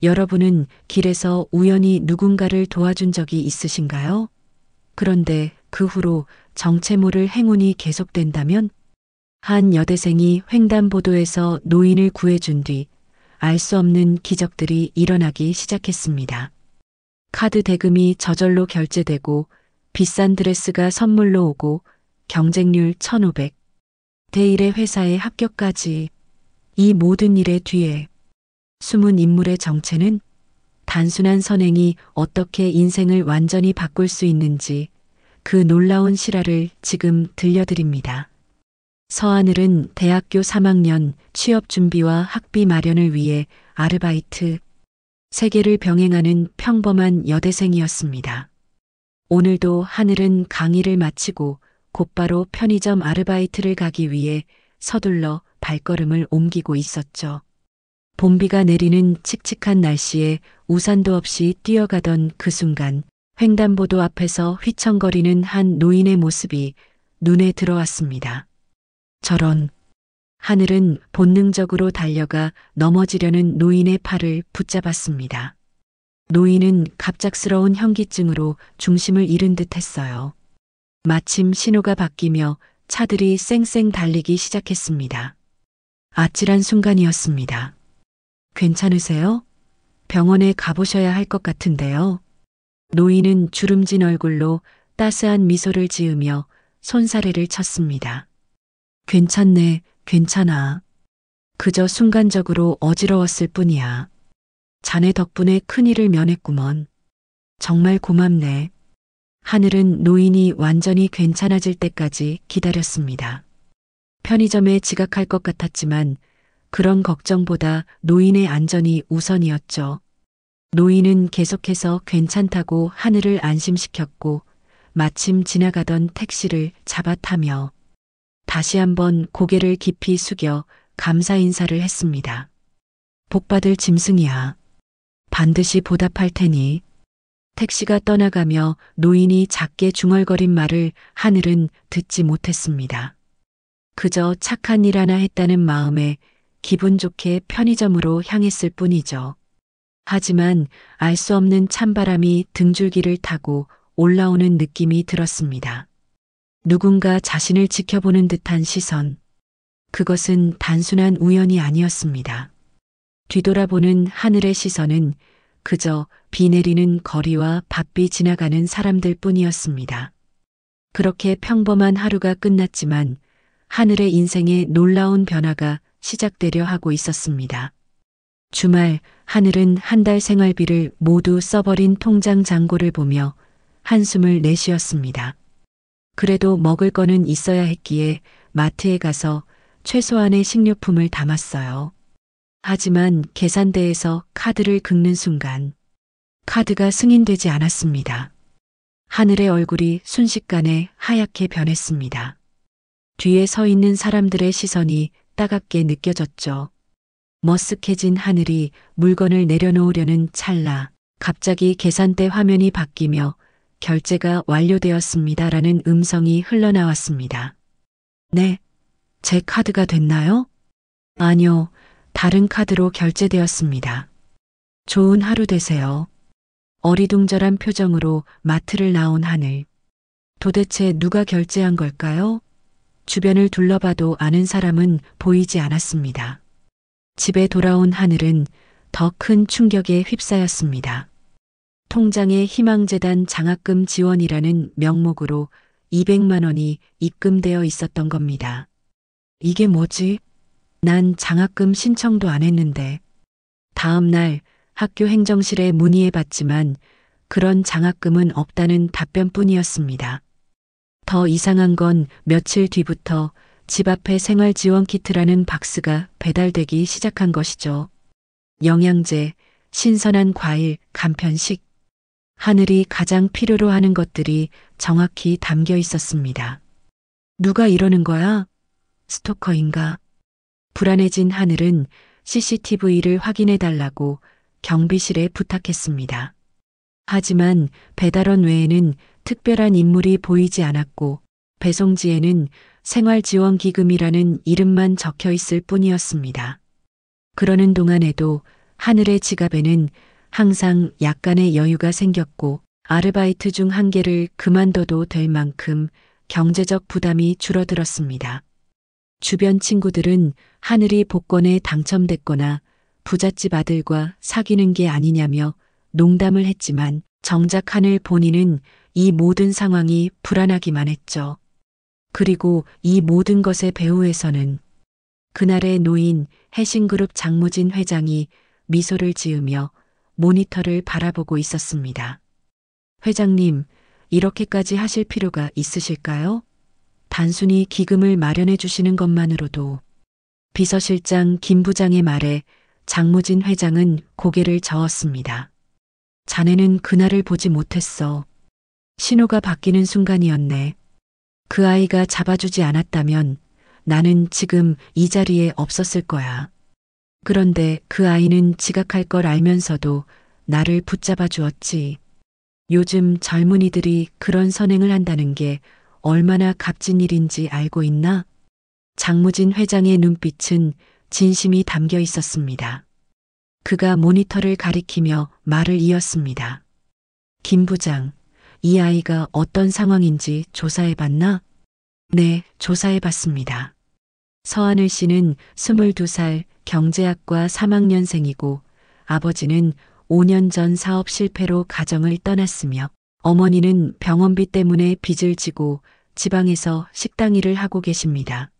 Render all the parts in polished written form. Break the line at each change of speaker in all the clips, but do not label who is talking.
여러분은 길에서 우연히 누군가를 도와준 적이 있으신가요? 그런데 그 후로 정체 모를 행운이 계속된다면? 한 여대생이 횡단보도에서 노인을 구해준 뒤 알 수 없는 기적들이 일어나기 시작했습니다. 카드 대금이 저절로 결제되고 비싼 드레스가 선물로 오고 경쟁률 1500, 대1의 회사에 합격까지. 이 모든 일의 뒤에 숨은 인물의 정체는 단순한 선행이 어떻게 인생을 완전히 바꿀 수 있는지 그 놀라운 실화를 지금 들려드립니다. 서하늘은 대학교 3학년 취업 준비와 학비 마련을 위해 아르바이트, 세계를 병행하는 평범한 여대생이었습니다. 오늘도 하늘은 강의를 마치고 곧바로 편의점 아르바이트를 가기 위해 서둘러 발걸음을 옮기고 있었죠. 봄비가 내리는 칙칙한 날씨에 우산도 없이 뛰어가던 그 순간 횡단보도 앞에서 휘청거리는 한 노인의 모습이 눈에 들어왔습니다. 저런. 하늘은 본능적으로 달려가 넘어지려는 노인의 팔을 붙잡았습니다. 노인은 갑작스러운 현기증으로 중심을 잃은 듯 했어요. 마침 신호가 바뀌며 차들이 쌩쌩 달리기 시작했습니다. 아찔한 순간이었습니다. 괜찮으세요? 병원에 가보셔야 할 것 같은데요. 노인은 주름진 얼굴로 따스한 미소를 지으며 손사래를 쳤습니다. 괜찮네, 괜찮아. 그저 순간적으로 어지러웠을 뿐이야. 자네 덕분에 큰일을 면했구먼. 정말 고맙네. 하늘은 노인이 완전히 괜찮아질 때까지 기다렸습니다. 편의점에 지각할 것 같았지만 그런 걱정보다 노인의 안전이 우선이었죠. 노인은 계속해서 괜찮다고 하늘을 안심시켰고 마침 지나가던 택시를 잡아타며 다시 한번 고개를 깊이 숙여 감사 인사를 했습니다. 복받을 짐승이야. 반드시 보답할 테니. 택시가 떠나가며 노인이 작게 중얼거린 말을 하늘은 듣지 못했습니다. 그저 착한 일 하나 했다는 마음에 기분 좋게 편의점으로 향했을 뿐이죠. 하지만 알 수 없는 찬바람이 등줄기를 타고 올라오는 느낌이 들었습니다. 누군가 자신을 지켜보는 듯한 시선. 그것은 단순한 우연이 아니었습니다. 뒤돌아보는 하늘의 시선은 그저 비 내리는 거리와 바삐 지나가는 사람들 뿐이었습니다. 그렇게 평범한 하루가 끝났지만 하늘의 인생에 놀라운 변화가 시작되려 하고 있었습니다. 주말 하늘은 한 달 생활비를 모두 써버린 통장 잔고를 보며 한숨을 내쉬었습니다. 그래도 먹을 거는 있어야 했기에 마트에 가서 최소한의 식료품을 담았어요. 하지만 계산대에서 카드를 긁는 순간 카드가 승인되지 않았습니다. 하늘의 얼굴이 순식간에 하얗게 변했습니다. 뒤에 서 있는 사람들의 시선이 따갑게 느껴졌죠. 머쓱해진 하늘이 물건을 내려놓으려는 찰나 갑자기 계산대 화면이 바뀌며 결제가 완료되었습니다라는 음성이 흘러나왔습니다. 네, 제 카드가 됐나요? 아니요, 다른 카드로 결제되었습니다. 좋은 하루 되세요. 어리둥절한 표정으로 마트를 나온 하늘. 도대체 누가 결제한 걸까요? 주변을 둘러봐도 아는 사람은 보이지 않았습니다. 집에 돌아온 하늘은 더 큰 충격에 휩싸였습니다. 통장에 희망재단 장학금 지원이라는 명목으로 200만 원이 입금되어 있었던 겁니다. 이게 뭐지? 난 장학금 신청도 안 했는데. 다음 날 학교 행정실에 문의해 봤지만 그런 장학금은 없다는 답변뿐이었습니다. 더 이상한 건 며칠 뒤부터 집 앞에 생활지원 키트라는 박스가 배달되기 시작한 것이죠. 영양제, 신선한 과일, 간편식. 하늘이 가장 필요로 하는 것들이 정확히 담겨 있었습니다. 누가 이러는 거야? 스토커인가? 불안해진 하늘은 CCTV를 확인해 달라고 경비실에 부탁했습니다. 하지만 배달원 외에는 특별한 인물이 보이지 않았고 배송지에는 생활지원기금이라는 이름만 적혀 있을 뿐이었습니다. 그러는 동안에도 하늘의 지갑에는 항상 약간의 여유가 생겼고 아르바이트 중 한 개를 그만둬도 될 만큼 경제적 부담이 줄어들었습니다. 주변 친구들은 하늘이 복권에 당첨됐거나 부잣집 아들과 사귀는 게 아니냐며 농담을 했지만 정작 하늘 본인은 이 모든 상황이 불안하기만 했죠. 그리고 이 모든 것의 배후에서는 그날의 노인 해신그룹 장무진 회장이 미소를 지으며 모니터를 바라보고 있었습니다. 회장님, 이렇게까지 하실 필요가 있으실까요? 단순히 기금을 마련해 주시는 것만으로도. 비서실장 김 부장의 말에 장무진 회장은 고개를 저었습니다. 자네는 그날을 보지 못했어. 신호가 바뀌는 순간이었네. 그 아이가 잡아주지 않았다면 나는 지금 이 자리에 없었을 거야. 그런데 그 아이는 지각할 걸 알면서도 나를 붙잡아 주었지. 요즘 젊은이들이 그런 선행을 한다는 게 얼마나 값진 일인지 알고 있나? 장무진 회장의 눈빛은 진심이 담겨 있었습니다. 그가 모니터를 가리키며 말을 이었습니다. 김 부장, 이 아이가 어떤 상황인지 조사해봤나? 네, 조사해봤습니다. 서하늘 씨는 22살 경제학과 3학년생이고 아버지는 5년 전 사업 실패로 가정을 떠났으며 어머니는 병원비 때문에 빚을 지고 지방에서 식당 일을 하고 계십니다.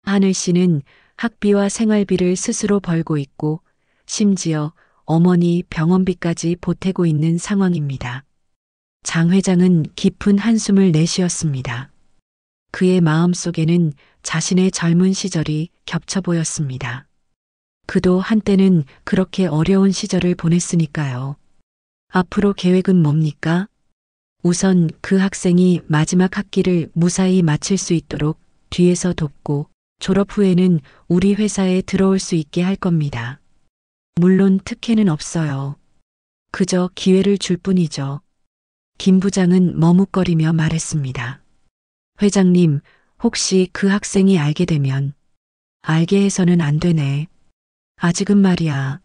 하늘 씨는 학비와 생활비를 스스로 벌고 있고 심지어 어머니 병원비까지 보태고 있는 상황입니다. 장 회장은 깊은 한숨을 내쉬었습니다. 그의 마음속에는 자신의 젊은 시절이 겹쳐 보였습니다. 그도 한때는 그렇게 어려운 시절을 보냈으니까요. 앞으로 계획은 뭡니까? 우선 그 학생이 마지막 학기를 무사히 마칠 수 있도록 뒤에서 돕고 졸업 후에는 우리 회사에 들어올 수 있게 할 겁니다. 물론 특혜는 없어요. 그저 기회를 줄 뿐이죠. 김 부장은 머뭇거리며 말했습니다. 회장님, 혹시 그 학생이 알게 되면 알게 해서는 안 되네. 아직은 말이야.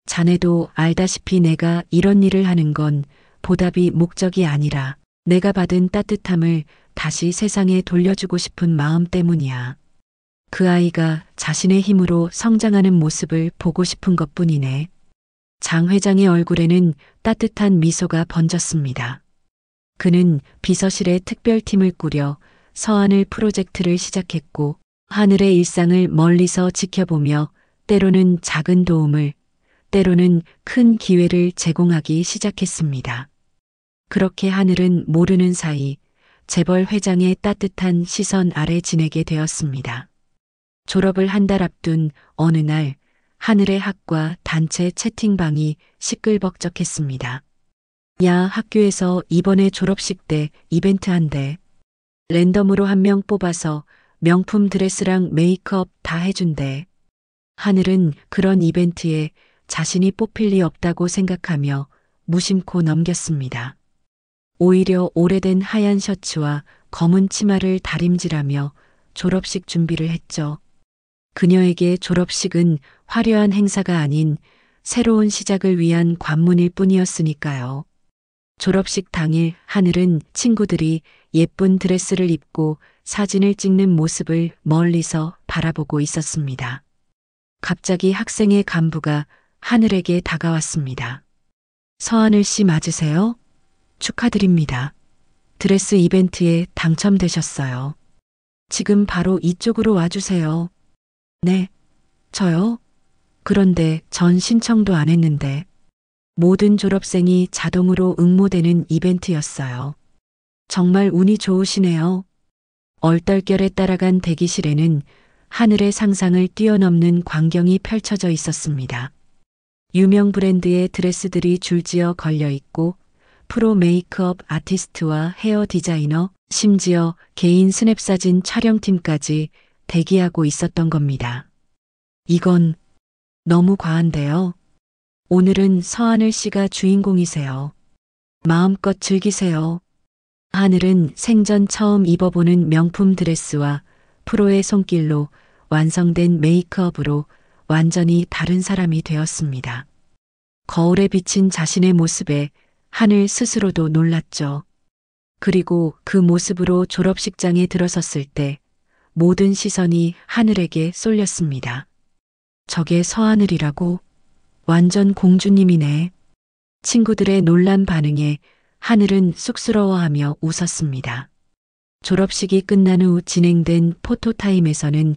자네도 알다시피 내가 이런 일을 하는 건 보답이 목적이 아니라 내가 받은 따뜻함을 다시 세상에 돌려주고 싶은 마음 때문이야. 그 아이가 자신의 힘으로 성장하는 모습을 보고 싶은 것뿐이네. 장 회장의 얼굴에는 따뜻한 미소가 번졌습니다. 그는 비서실에 특별팀을 꾸려 서하늘 프로젝트를 시작했고 하늘의 일상을 멀리서 지켜보며 때로는 작은 도움을, 때로는 큰 기회를 제공하기 시작했습니다. 그렇게 하늘은 모르는 사이 재벌 회장의 따뜻한 시선 아래 지내게 되었습니다. 졸업을 한 달 앞둔 어느 날 하늘의 학과 단체 채팅방이 시끌벅적했습니다. 야, 학교에서 이번에 졸업식 때 이벤트 한대. 랜덤으로 한 명 뽑아서 명품 드레스랑 메이크업 다 해준대. 하늘은 그런 이벤트에 자신이 뽑힐 리 없다고 생각하며 무심코 넘겼습니다. 오히려 오래된 하얀 셔츠와 검은 치마를 다림질하며 졸업식 준비를 했죠. 그녀에게 졸업식은 화려한 행사가 아닌 새로운 시작을 위한 관문일 뿐이었으니까요. 졸업식 당일 하늘은 친구들이 예쁜 드레스를 입고 사진을 찍는 모습을 멀리서 바라보고 있었습니다. 갑자기 학생의 간부가 하늘에게 다가왔습니다. 서하늘 씨 맞으세요? 축하드립니다. 드레스 이벤트에 당첨되셨어요. 지금 바로 이쪽으로 와주세요. 네, 저요? 그런데 전 신청도 안 했는데. 모든 졸업생이 자동으로 응모되는 이벤트였어요. 정말 운이 좋으시네요. 얼떨결에 따라간 대기실에는 하늘의 상상을 뛰어넘는 광경이 펼쳐져 있었습니다. 유명 브랜드의 드레스들이 줄지어 걸려 있고 프로 메이크업 아티스트와 헤어 디자이너, 심지어 개인 스냅사진 촬영팀까지 대기하고 있었던 겁니다. 이건 너무 과한데요. 오늘은 서하늘 씨가 주인공이세요. 마음껏 즐기세요. 하늘은 생전 처음 입어보는 명품 드레스와 프로의 손길로 완성된 메이크업으로 완전히 다른 사람이 되었습니다. 거울에 비친 자신의 모습에 하늘 스스로도 놀랐죠. 그리고 그 모습으로 졸업식장에 들어섰을 때 모든 시선이 하늘에게 쏠렸습니다. 저게 서하늘이라고? 완전 공주님이네. 친구들의 놀란 반응에 하늘은 쑥스러워하며 웃었습니다. 졸업식이 끝난 후 진행된 포토타임에서는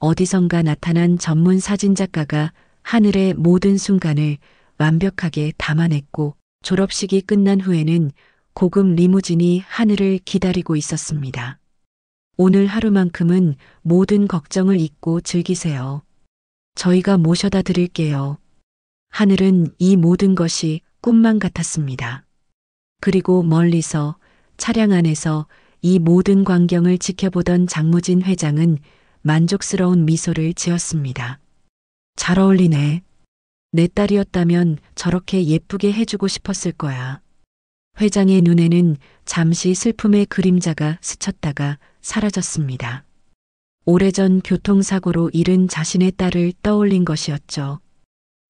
어디선가 나타난 전문 사진작가가 하늘의 모든 순간을 완벽하게 담아냈고, 졸업식이 끝난 후에는 고급 리무진이 하늘을 기다리고 있었습니다. 오늘 하루만큼은 모든 걱정을 잊고 즐기세요. 저희가 모셔다 드릴게요. 하늘은 이 모든 것이 꿈만 같았습니다. 그리고 멀리서 차량 안에서 이 모든 광경을 지켜보던 장무진 회장은 만족스러운 미소를 지었습니다. 잘 어울리네. 내 딸이었다면 저렇게 예쁘게 해주고 싶었을 거야. 회장의 눈에는 잠시 슬픔의 그림자가 스쳤다가 사라졌습니다. 오래전 교통사고로 잃은 자신의 딸을 떠올린 것이었죠.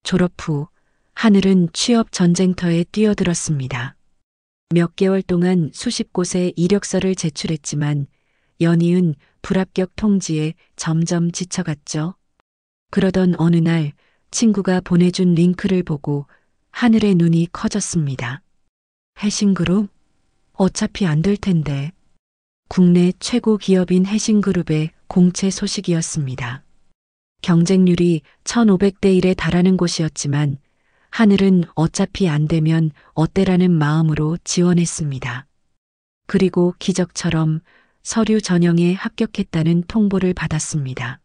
졸업 후 하늘은 취업 전쟁터에 뛰어들었습니다. 몇 개월 동안 수십 곳에 이력서를 제출했지만 연이은 불합격 통지에 점점 지쳐갔죠. 그러던 어느 날 친구가 보내준 링크를 보고 하늘의 눈이 커졌습니다. 해신그룹? 어차피 안 될 텐데. 국내 최고 기업인 해신그룹의 공채 소식이었습니다. 경쟁률이 1500대 1에 달하는 곳이었지만 하늘은 어차피 안 되면 어때라는 마음으로 지원했습니다. 그리고 기적처럼 서류 전형에 합격했다는 통보를 받았습니다.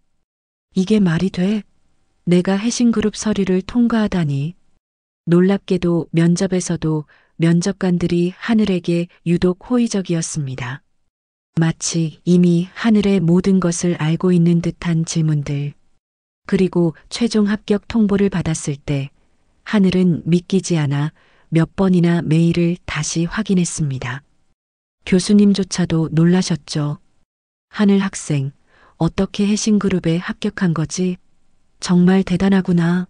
이게 말이 돼? 내가 해신그룹 서류를 통과하다니. 놀랍게도 면접에서도 면접관들이 하늘에게 유독 호의적이었습니다. 마치 이미 하늘의 모든 것을 알고 있는 듯한 질문들. 그리고 최종 합격 통보를 받았을 때 하늘은 믿기지 않아 몇 번이나 메일을 다시 확인했습니다. 교수님조차도 놀라셨죠. 하늘 학생, 어떻게 해신그룹에 합격한 거지? 정말 대단하구나.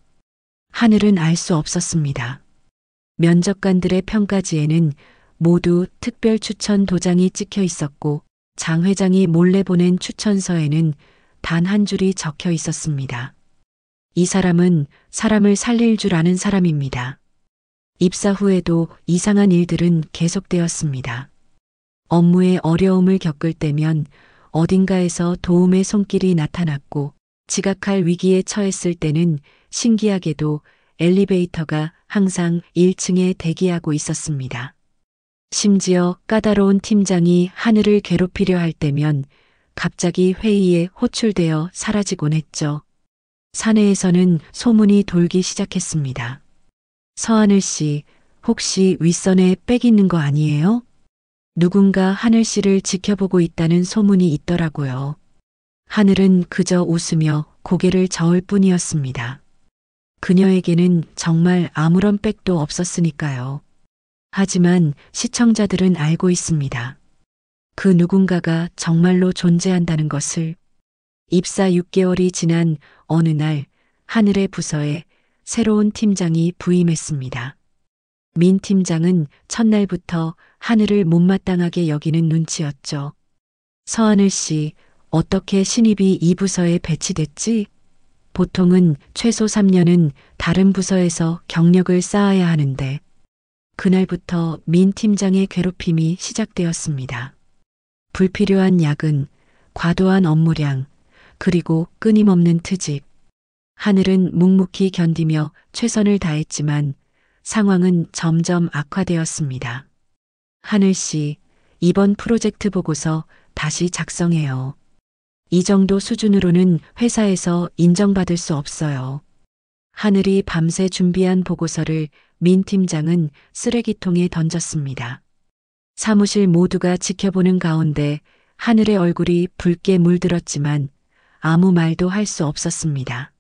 하늘은 알 수 없었습니다. 면접관들의 평가지에는 모두 특별 추천 도장이 찍혀 있었고 장 회장이 몰래 보낸 추천서에는 단 한 줄이 적혀 있었습니다. 이 사람은 사람을 살릴 줄 아는 사람입니다. 입사 후에도 이상한 일들은 계속되었습니다. 업무에 어려움을 겪을 때면 어딘가에서 도움의 손길이 나타났고 지각할 위기에 처했을 때는 신기하게도 엘리베이터가 항상 1층에 대기하고 있었습니다. 심지어 까다로운 팀장이 하늘을 괴롭히려 할 때면 갑자기 회의에 호출되어 사라지곤 했죠. 사내에서는 소문이 돌기 시작했습니다. 서하늘 씨, 혹시 윗선에 빽 있는 거 아니에요? 누군가 하늘 씨를 지켜보고 있다는 소문이 있더라고요. 하늘은 그저 웃으며 고개를 저을 뿐이었습니다. 그녀에게는 정말 아무런 빽도 없었으니까요. 하지만 시청자들은 알고 있습니다. 그 누군가가 정말로 존재한다는 것을. 입사 6개월이 지난 어느 날 하늘의 부서에 새로운 팀장이 부임했습니다. 민 팀장은 첫날부터 하늘을 못마땅하게 여기는 눈치였죠. 서하늘 씨, 어떻게 신입이 이 부서에 배치됐지? 보통은 최소 3년은 다른 부서에서 경력을 쌓아야 하는데 그날부터 민 팀장의 괴롭힘이 시작되었습니다. 불필요한 야근, 과도한 업무량, 그리고 끊임없는 트집. 하늘은 묵묵히 견디며 최선을 다했지만 상황은 점점 악화되었습니다. 하늘 씨, 이번 프로젝트 보고서 다시 작성해요. 이 정도 수준으로는 회사에서 인정받을 수 없어요. 하늘이 밤새 준비한 보고서를 민 팀장은 쓰레기통에 던졌습니다. 사무실 모두가 지켜보는 가운데 하늘의 얼굴이 붉게 물들었지만 아무 말도 할 수 없었습니다.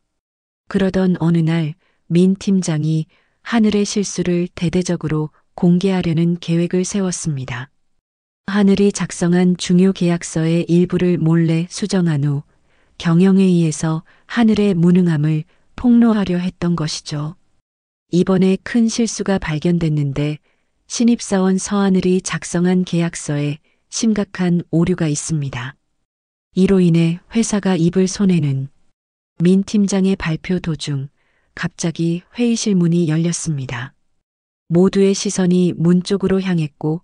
그러던 어느 날 민 팀장이 하늘의 실수를 대대적으로 공개하려는 계획을 세웠습니다. 하늘이 작성한 중요 계약서의 일부를 몰래 수정한 후 경영회의에서 하늘의 무능함을 폭로하려 했던 것이죠. 이번에 큰 실수가 발견됐는데 신입사원 서하늘이 작성한 계약서에 심각한 오류가 있습니다. 이로 인해 회사가 입을 손해는 민 팀장의 발표 도중 갑자기 회의실 문이 열렸습니다. 모두의 시선이 문 쪽으로 향했고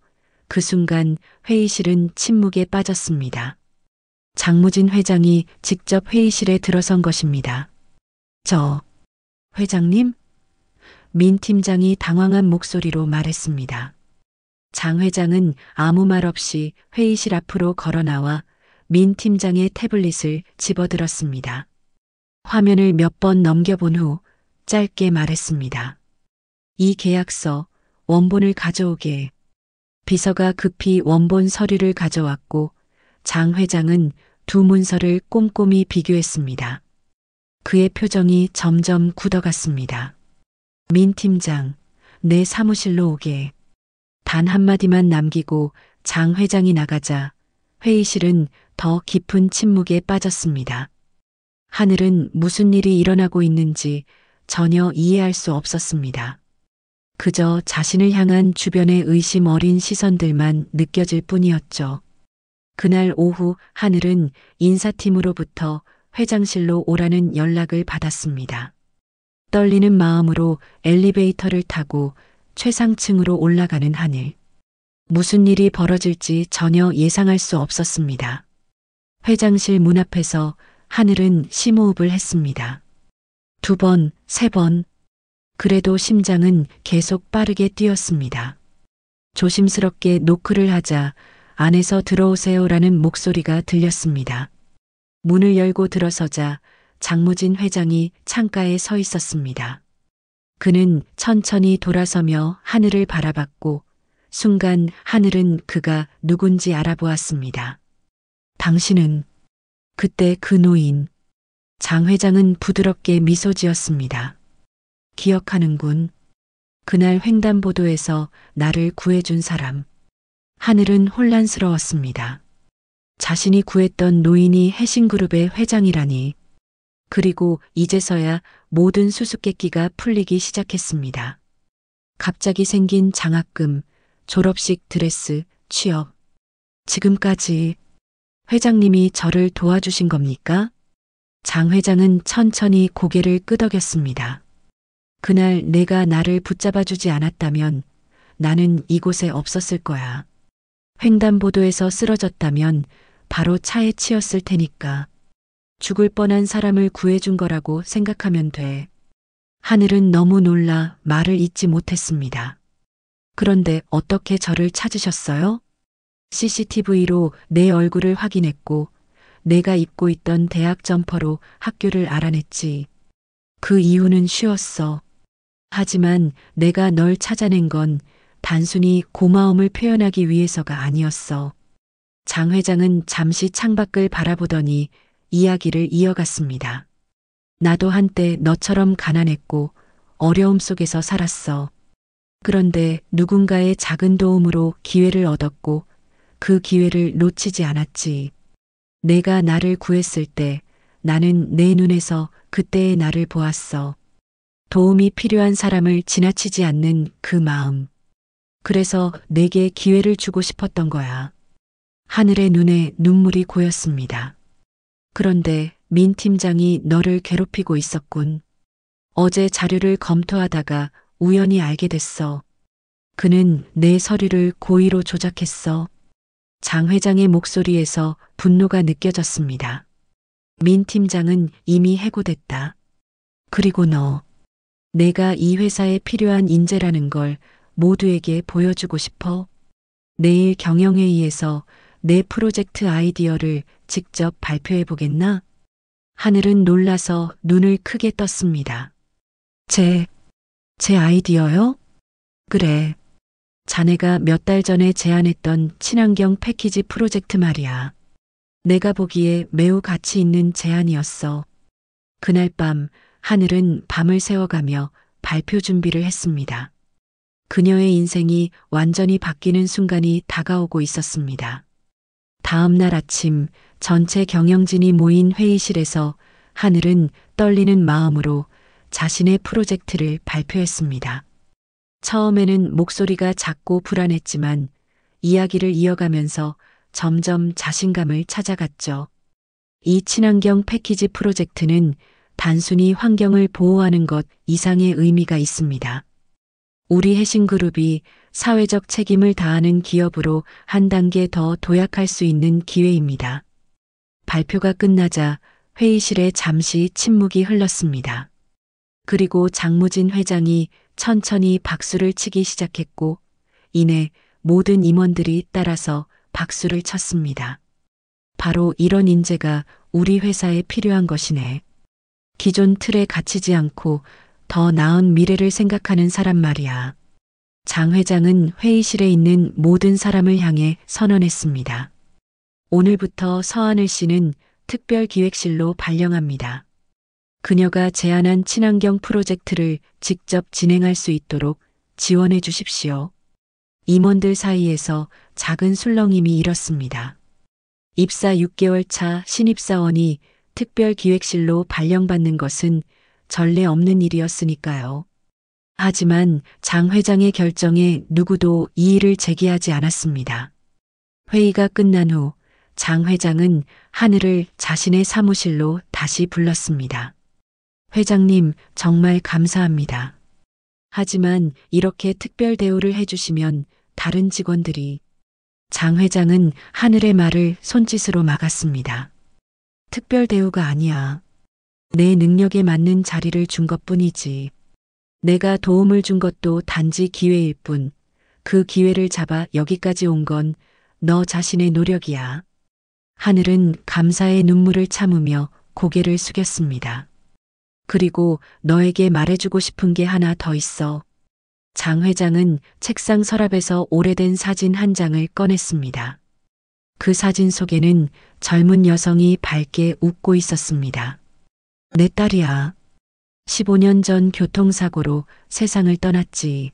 그 순간 회의실은 침묵에 빠졌습니다. 장무진 회장이 직접 회의실에 들어선 것입니다. 회장님? 민 팀장이 당황한 목소리로 말했습니다. 장 회장은 아무 말 없이 회의실 앞으로 걸어 나와 민 팀장의 태블릿을 집어들었습니다. 화면을 몇 번 넘겨본 후 짧게 말했습니다. 이 계약서 원본을 가져오게. 비서가 급히 원본 서류를 가져왔고 장 회장은 두 문서를 꼼꼼히 비교했습니다. 그의 표정이 점점 굳어갔습니다. 민 팀장, 내 사무실로 오게. 단 한마디만 남기고 장 회장이 나가자 회의실은 더 깊은 침묵에 빠졌습니다. 하늘은 무슨 일이 일어나고 있는지 전혀 이해할 수 없었습니다. 그저 자신을 향한 주변의 의심 어린 시선들만 느껴질 뿐이었죠. 그날 오후 하늘은 인사팀으로부터 회장실로 오라는 연락을 받았습니다. 떨리는 마음으로 엘리베이터를 타고 최상층으로 올라가는 하늘. 무슨 일이 벌어질지 전혀 예상할 수 없었습니다. 회장실 문 앞에서 하늘은 심호흡을 했습니다. 2번, 3번. 그래도 심장은 계속 빠르게 뛰었습니다. 조심스럽게 노크를 하자 안에서 들어오세요라는 목소리가 들렸습니다. 문을 열고 들어서자 장무진 회장이 창가에 서 있었습니다. 그는 천천히 돌아서며 하늘을 바라봤고 순간 하늘은 그가 누군지 알아보았습니다. 당신은 그때 그 노인. 장 회장은 부드럽게 미소 지었습니다. 기억하는군. 그날 횡단보도에서 나를 구해준 사람. 하늘은 혼란스러웠습니다. 자신이 구했던 노인이 해신그룹의 회장이라니. 그리고 이제서야 모든 수수께끼가 풀리기 시작했습니다. 갑자기 생긴 장학금, 졸업식 드레스, 취업. 지금까지 회장님이 저를 도와주신 겁니까? 장 회장은 천천히 고개를 끄덕였습니다. 그날 내가 나를 붙잡아주지 않았다면 나는 이곳에 없었을 거야. 횡단보도에서 쓰러졌다면 바로 차에 치였을 테니까. 죽을 뻔한 사람을 구해준 거라고 생각하면 돼. 하늘은 너무 놀라 말을 잇지 못했습니다. 그런데 어떻게 저를 찾으셨어요? CCTV로 내 얼굴을 확인했고 내가 입고 있던 대학 점퍼로 학교를 알아냈지. 그 이유는 쉬웠어. 하지만 내가 널 찾아낸 건 단순히 고마움을 표현하기 위해서가 아니었어. 장 회장은 잠시 창밖을 바라보더니 이야기를 이어갔습니다. 나도 한때 너처럼 가난했고 어려움 속에서 살았어. 그런데 누군가의 작은 도움으로 기회를 얻었고 그 기회를 놓치지 않았지. 내가 나를 구했을 때 나는 내 눈에서 그때의 나를 보았어. 도움이 필요한 사람을 지나치지 않는 그 마음. 그래서 내게 기회를 주고 싶었던 거야. 하늘의 눈에 눈물이 고였습니다. 그런데 민 팀장이 너를 괴롭히고 있었군. 어제 자료를 검토하다가 우연히 알게 됐어. 그는 내 서류를 고의로 조작했어. 장 회장의 목소리에서 분노가 느껴졌습니다. 민 팀장은 이미 해고됐다. 그리고 너. 내가 이 회사에 필요한 인재라는 걸 모두에게 보여주고 싶어. 내일 경영회의에서 내 프로젝트 아이디어를 직접 발표해 보겠나? 하늘은 놀라서 눈을 크게 떴습니다. 제 아이디어요? 그래. 자네가 몇 달 전에 제안했던 친환경 패키지 프로젝트 말이야. 내가 보기에 매우 가치 있는 제안이었어. 그날 밤 하늘은 밤을 새워가며 발표 준비를 했습니다. 그녀의 인생이 완전히 바뀌는 순간이 다가오고 있었습니다. 다음 날 아침 전체 경영진이 모인 회의실에서 하늘은 떨리는 마음으로 자신의 프로젝트를 발표했습니다. 처음에는 목소리가 작고 불안했지만 이야기를 이어가면서 점점 자신감을 찾아갔죠. 이 친환경 패키지 프로젝트는 단순히 환경을 보호하는 것 이상의 의미가 있습니다. 우리 해신그룹이 사회적 책임을 다하는 기업으로 한 단계 더 도약할 수 있는 기회입니다. 발표가 끝나자 회의실에 잠시 침묵이 흘렀습니다. 그리고 장무진 회장이 천천히 박수를 치기 시작했고, 이내 모든 임원들이 따라서 박수를 쳤습니다. 바로 이런 인재가 우리 회사에 필요한 것이네. 기존 틀에 갇히지 않고 더 나은 미래를 생각하는 사람 말이야. 장 회장은 회의실에 있는 모든 사람을 향해 선언했습니다. 오늘부터 서하늘 씨는 특별기획실로 발령합니다. 그녀가 제안한 친환경 프로젝트를 직접 진행할 수 있도록 지원해 주십시오. 임원들 사이에서 작은 술렁임이 일었습니다. 입사 6개월 차 신입사원이 특별기획실로 발령받는 것은 전례 없는 일이었으니까요. 하지만 장 회장의 결정에 누구도 이의를 제기하지 않았습니다. 회의가 끝난 후 장 회장은 하늘을 자신의 사무실로 다시 불렀습니다. 회장님, 정말 감사합니다. 하지만 이렇게 특별 대우를 해주시면 다른 직원들이. 장 회장은 하늘의 말을 손짓으로 막았습니다. 특별 대우가 아니야. 내 능력에 맞는 자리를 준 것뿐이지. 내가 도움을 준 것도 단지 기회일 뿐, 그 기회를 잡아 여기까지 온 건 너 자신의 노력이야. 하늘은 감사의 눈물을 참으며 고개를 숙였습니다. 그리고 너에게 말해주고 싶은 게 하나 더 있어. 장 회장은 책상 서랍에서 오래된 사진 한 장을 꺼냈습니다. 그 사진 속에는 젊은 여성이 밝게 웃고 있었습니다. 내 딸이야. 15년 전 교통사고로 세상을 떠났지.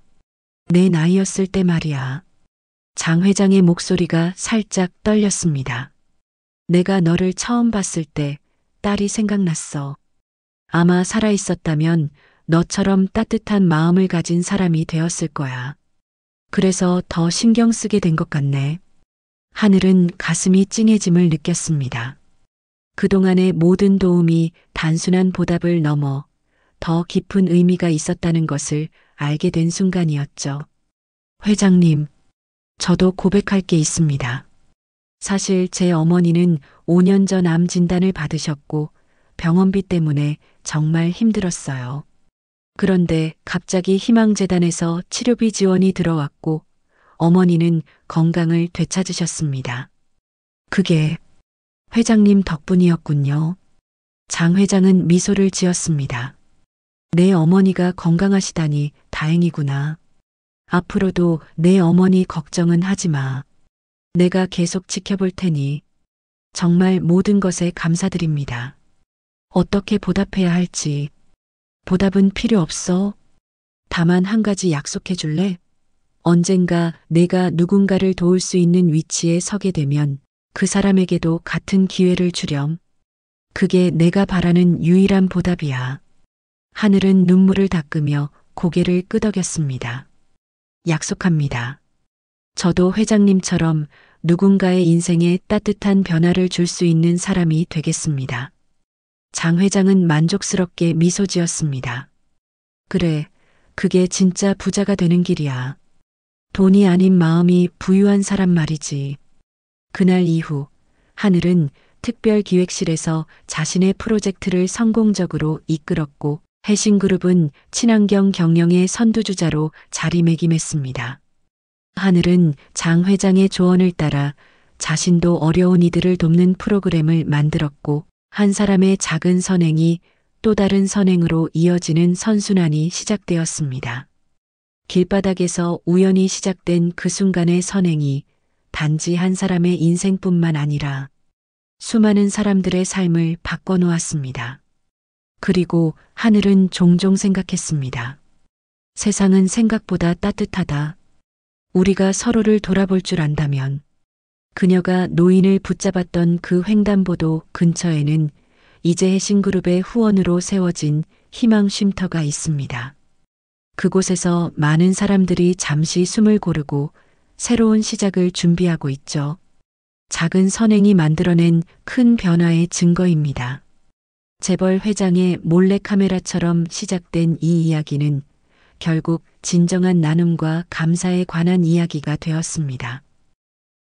내 나이였을 때 말이야. 장 회장의 목소리가 살짝 떨렸습니다. 내가 너를 처음 봤을 때 딸이 생각났어. 아마 살아있었다면 너처럼 따뜻한 마음을 가진 사람이 되었을 거야. 그래서 더 신경 쓰게 된 것 같네. 하늘은 가슴이 찡해짐을 느꼈습니다. 그동안의 모든 도움이 단순한 보답을 넘어 더 깊은 의미가 있었다는 것을 알게 된 순간이었죠. 회장님, 저도 고백할 게 있습니다. 사실 제 어머니는 5년 전 암 진단을 받으셨고 병원비 때문에 정말 힘들었어요. 그런데 갑자기 희망재단에서 치료비 지원이 들어왔고 어머니는 건강을 되찾으셨습니다. 그게 회장님 덕분이었군요. 장 회장은 미소를 지었습니다. 내 어머니가 건강하시다니 다행이구나. 앞으로도 내 어머니 걱정은 하지 마. 내가 계속 지켜볼 테니 정말 모든 것에 감사드립니다. 어떻게 보답해야 할지. 보답은 필요 없어. 다만 한 가지 약속해 줄래? 언젠가 내가 누군가를 도울 수 있는 위치에 서게 되면 그 사람에게도 같은 기회를 주렴. 그게 내가 바라는 유일한 보답이야. 하늘은 눈물을 닦으며 고개를 끄덕였습니다. 약속합니다. 저도 회장님처럼 누군가의 인생에 따뜻한 변화를 줄 수 있는 사람이 되겠습니다. 장 회장은 만족스럽게 미소 지었습니다. 그래, 그게 진짜 부자가 되는 길이야. 돈이 아닌 마음이 부유한 사람 말이지. 그날 이후 하늘은 특별기획실에서 자신의 프로젝트를 성공적으로 이끌었고 해신그룹은 친환경 경영의 선두주자로 자리매김했습니다. 하늘은 장 회장의 조언을 따라 자신도 어려운 이들을 돕는 프로그램을 만들었고 한 사람의 작은 선행이 또 다른 선행으로 이어지는 선순환이 시작되었습니다. 길바닥에서 우연히 시작된 그 순간의 선행이 단지 한 사람의 인생뿐만 아니라 수많은 사람들의 삶을 바꿔놓았습니다. 그리고 하늘은 종종 생각했습니다. 세상은 생각보다 따뜻하다. 우리가 서로를 돌아볼 줄 안다면. 그녀가 노인을 붙잡았던 그 횡단보도 근처에는 이제 해신그룹의 후원으로 세워진 희망 쉼터가 있습니다. 그곳에서 많은 사람들이 잠시 숨을 고르고 새로운 시작을 준비하고 있죠. 작은 선행이 만들어낸 큰 변화의 증거입니다. 재벌 회장의 몰래카메라처럼 시작된 이 이야기는 결국 진정한 나눔과 감사에 관한 이야기가 되었습니다.